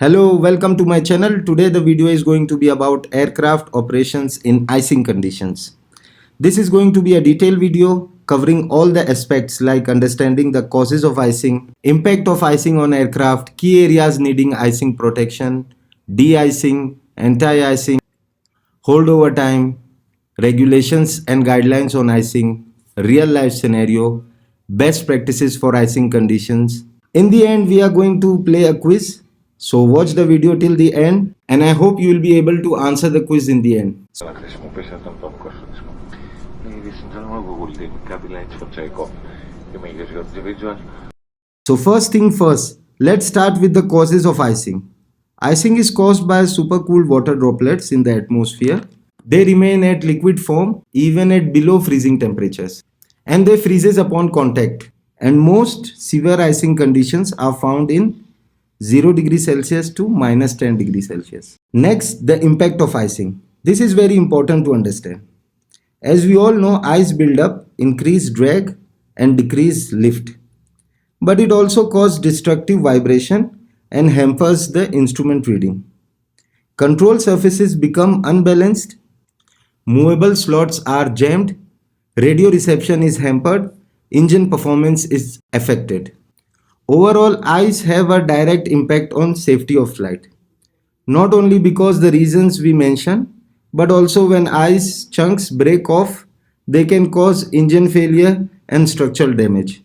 Hello, welcome to my channel. Today the video is going to be about aircraft operations in icing conditions. This is going to be a detailed video covering all the aspects like understanding the causes of icing, impact of icing on aircraft, key areas needing icing protection, de-icing, anti-icing, holdover time, regulations and guidelines on icing, real life scenario, best practices for icing conditions. In the end, we are going to play a quiz. So watch the video till the end and I hope you will be able to answer the quiz in the end. So first thing first, let's start with the causes of icing. Icing is caused by supercooled water droplets in the atmosphere. They remain at liquid form even at below freezing temperatures and they freezes upon contact. And most severe icing conditions are found in 0 degrees Celsius to minus 10 degrees Celsius. Next, the impact of icing. This is very important to understand. As we all know, ice buildup increase drag and decrease lift. But it also causes destructive vibration and hampers the instrument reading. Control surfaces become unbalanced, movable slots are jammed, radio reception is hampered, engine performance is affected. Overall, ice have a direct impact on safety of flight. Not only because the reasons we mentioned, but also when ice chunks break off, they can cause engine failure and structural damage,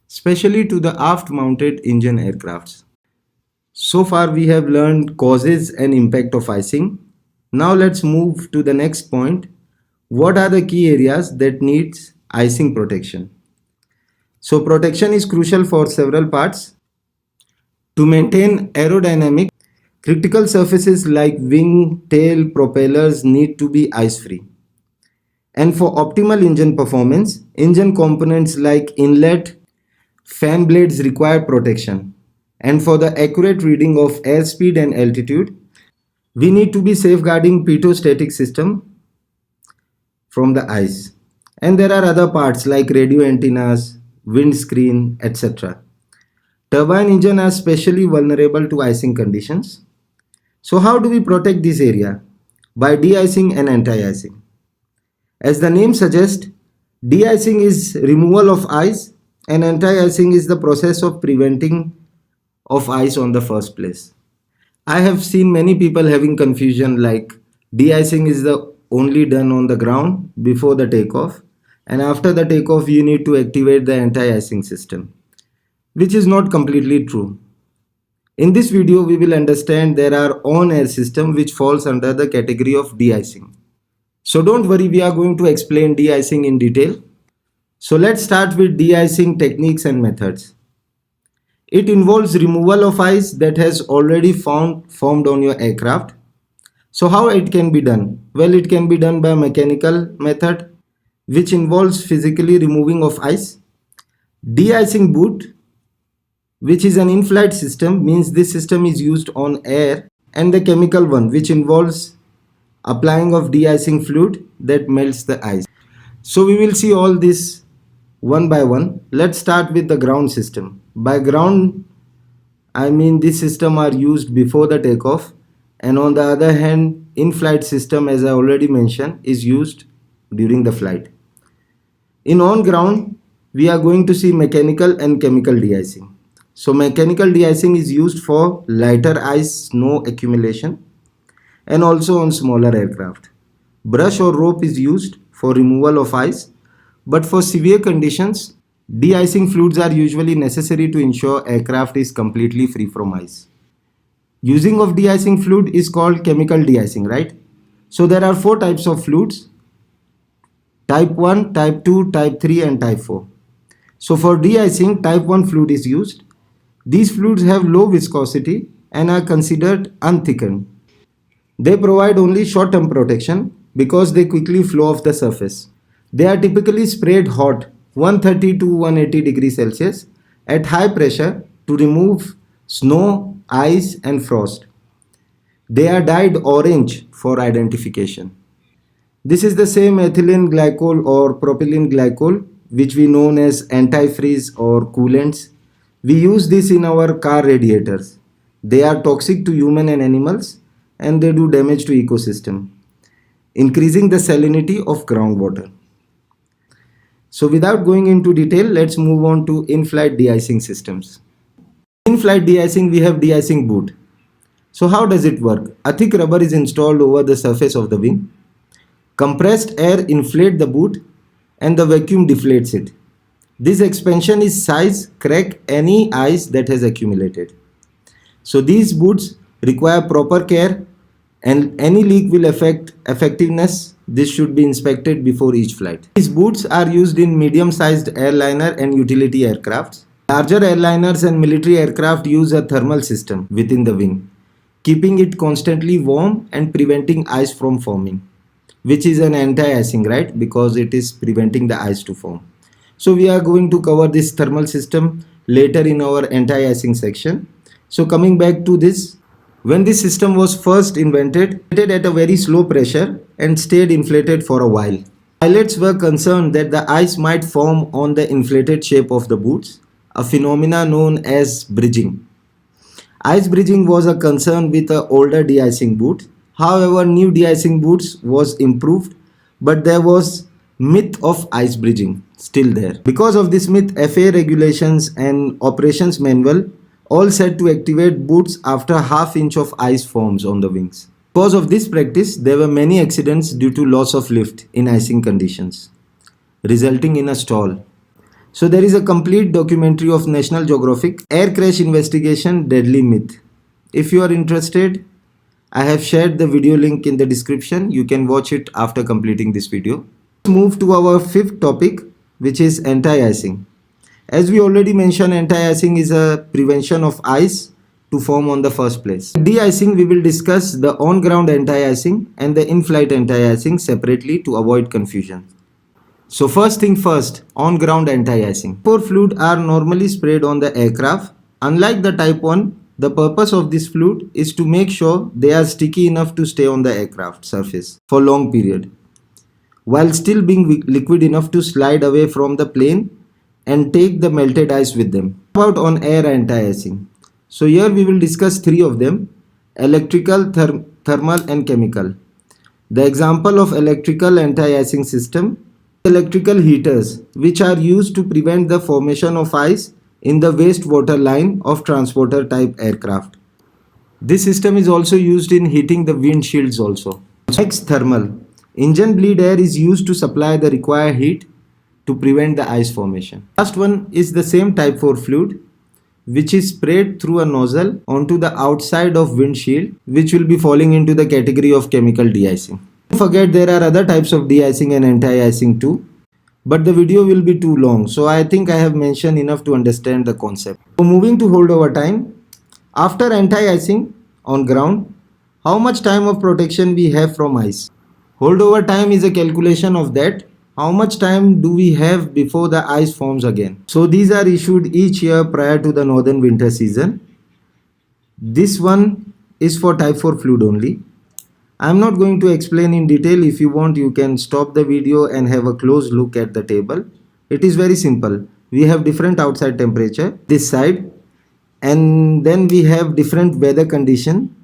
especially to the aft-mounted engine aircrafts. So far we have learned causes and impact of icing. Now let's move to the next point. What are the key areas that needs icing protection? So protection is crucial for several parts. To maintain aerodynamic, critical surfaces like wing, tail, propellers need to be ice-free. And for optimal engine performance, engine components like inlet, fan blades require protection. And for the accurate reading of airspeed and altitude, we need to be safeguarding pitot-static system from the ice. And there are other parts like radio antennas, windscreen, etc. Turbine engine are especially vulnerable to icing conditions. So how do we protect this area? By de-icing and anti-icing. As the name suggests, de-icing is removal of ice and anti-icing is the process of preventing of ice on the first place. I have seen many people having confusion like de-icing is the only done on the ground before the takeoff, and after the takeoff you need to activate the anti-icing system, which is not completely true. In this video we will understand there are on-air system which falls under the category of de-icing. So don't worry, we are going to explain de-icing in detail. So let's start with de-icing techniques and methods. It involves removal of ice that has already formed on your aircraft. So how it can be done? Well, it can be done by mechanical method, which involves physically removing of ice. De-icing boot, which is an in-flight system, means this system is used on air, and the chemical one, which involves applying of de-icing fluid that melts the ice. So we will see all this one by one. Let's start with the ground system. By ground, I mean this system are used before the takeoff, and on the other hand, in-flight system, as I already mentioned, is used during the flight. In on-ground, we are going to see mechanical and chemical de-icing. So mechanical de-icing is used for lighter ice snow accumulation and also on smaller aircraft. Brush or rope is used for removal of ice, but for severe conditions, de-icing fluids are usually necessary to ensure aircraft is completely free from ice. Using of de-icing fluid is called chemical de-icing, right? So there are 4 types of fluids: type 1, type 2, type 3 and type 4. So for de-icing, type 1 fluid is used. These fluids have low viscosity and are considered unthickened. They provide only short-term protection because they quickly flow off the surface. They are typically sprayed hot 130 to 180 degrees Celsius at high pressure to remove snow, ice and frost. They are dyed orange for identification. This is the same ethylene glycol or propylene glycol which we know as antifreeze or coolants. We use this in our car radiators. They are toxic to human and animals, and they do damage to ecosystem, increasing the salinity of groundwater. So without going into detail, let's move on to in-flight de-icing systems. In-flight de-icing, we have de-icing boot. So how does it work? A thick rubber is installed over the surface of the wing. Compressed air inflates the boot and the vacuum deflates it. This expansion is size crack any ice that has accumulated. So these boots require proper care and any leak will affect effectiveness. This should be inspected before each flight. These boots are used in medium-sized airliner and utility aircrafts. Larger airliners and military aircraft use a thermal system within the wing, keeping it constantly warm and preventing ice from forming, which is an anti-icing, right? Because it is preventing the ice to form. So we are going to cover this thermal system later in our anti-icing section. So coming back to this, when this system was first invented, it at a very slow pressure and stayed inflated for a while. Pilots were concerned that the ice might form on the inflated shape of the boots, a phenomena known as bridging. Ice bridging was a concern with the older de-icing boot. However, new de-icing boots was improved, but there was myth of ice bridging still there. Because of this myth, FAA regulations and operations manual all said to activate boots after half inch of ice forms on the wings. Because of this practice, there were many accidents due to loss of lift in icing conditions, resulting in a stall. So there is a complete documentary of National Geographic, Air Crash Investigation Deadly Myth. If you are interested, I have shared the video link in the description. You can watch it after completing this video. Let's move to our fifth topic, which is anti-icing. As we already mentioned, anti-icing is a prevention of ice to form on the first place. De-icing, we will discuss the on-ground anti-icing and the in-flight anti-icing separately to avoid confusion. So first thing first, on-ground anti-icing. Pour fluid are normally sprayed on the aircraft. Unlike the Type 1, the purpose of this fluid is to make sure they are sticky enough to stay on the aircraft surface for long period, while still being liquid enough to slide away from the plane and take the melted ice with them. About on-air anti-icing. So here we will discuss three of them: electrical, thermal and chemical. The example of electrical anti-icing system: electrical heaters, which are used to prevent the formation of ice in the wastewater line of transporter type aircraft. This system is also used in heating the windshields also. Next, thermal. Engine bleed air is used to supply the required heat to prevent the ice formation. Last one is the same Type 4 fluid, which is sprayed through a nozzle onto the outside of windshield, which will be falling into the category of chemical de-icing. Don't forget, there are other types of de-icing and anti-icing too, but the video will be too long, so I think I have mentioned enough to understand the concept. So moving to holdover time. After anti-icing on ground, how much time of protection we have from ice? Holdover time is a calculation of that. How much time do we have before the ice forms again? So these are issued each year prior to the northern winter season. This one is for Type 4 fluid only. I am not going to explain in detail. If you want, you can stop the video and have a close look at the table. It is very simple. We have different outside temperature this side, and then we have different weather condition,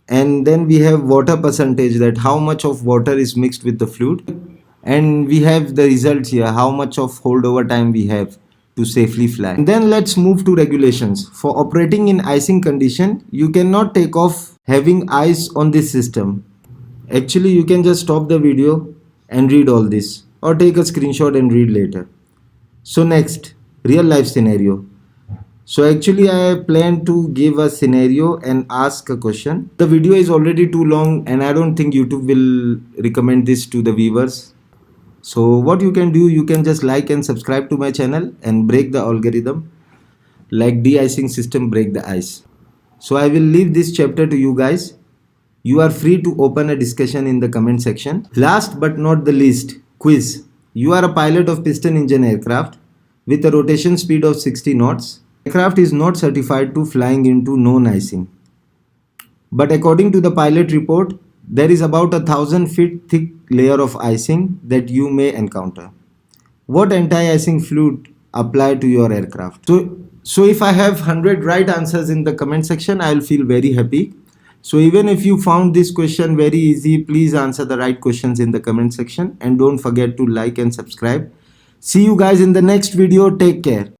and then we have water percentage, that how much of water is mixed with the fluid, and we have the results here, how much of holdover time we have to safely fly. And then let's move to regulations. For operating in icing condition, you cannot take off having ice on this system. Actually, you can just stop the video and read all this, or take a screenshot and read later. So next, real life scenario. So actually I plan to give a scenario and ask a question. The video is already too long and I don't think YouTube will recommend this to the viewers. So what you can do, you can just like and subscribe to my channel and break the algorithm like de-icing system break the ice. So I will leave this chapter to you guys. You are free to open a discussion in the comment section. Last but not the least, quiz. You are a pilot of piston engine aircraft with a rotation speed of 60 knots. Aircraft is not certified to flying into known icing. But according to the pilot report, there is about 1,000 feet thick layer of icing that you may encounter. What anti-icing fluid apply to your aircraft? So So if I have 100 right answers in the comment section, I'll feel very happy. So even if you found this question very easy, please answer the right questions in the comment section and don't forget to like and subscribe. See you guys in the next video. Take care.